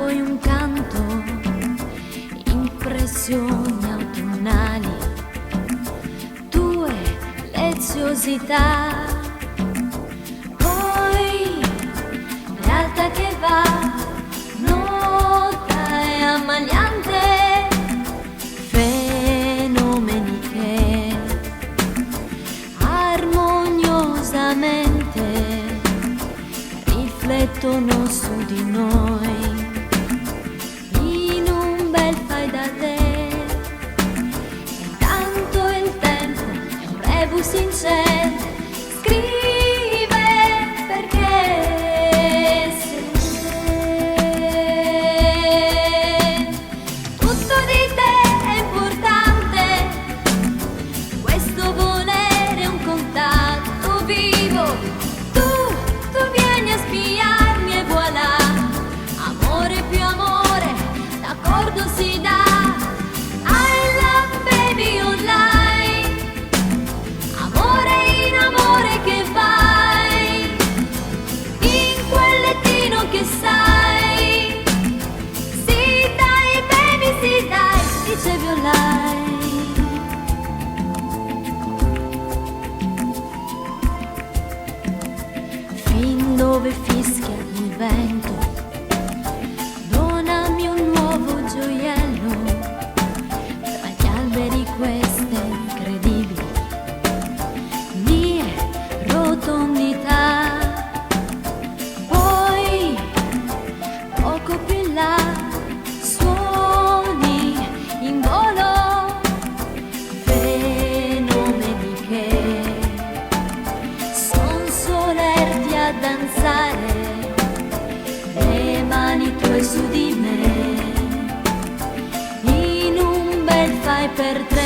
poi un canto, impressioni autunnali, tue leziosità, poi realtà che va, nota e ammaliante, fenomeni che armoniosamente riflettono su di noi in un bel fai da te. E tanto il tempo è un rebus incente, scrive perché se tutto di te è importante, questo volere è un contatto vivo. Tu vieni a spiarmi e voilà, amore più amore, d'accordo si dà. I love baby online, amore in amore che vai, in quel lettino che sai. Sì dai baby, sì dai, dicevi online. Fin dove fischia il vento, donami un nuovo gioiello, tra gli alberi queste incredibili mie rotondità. Poi, poco più in là, suoni in volo, fenomeni che son solerti a danzare, le mani tue su di me, in un bel fai per te.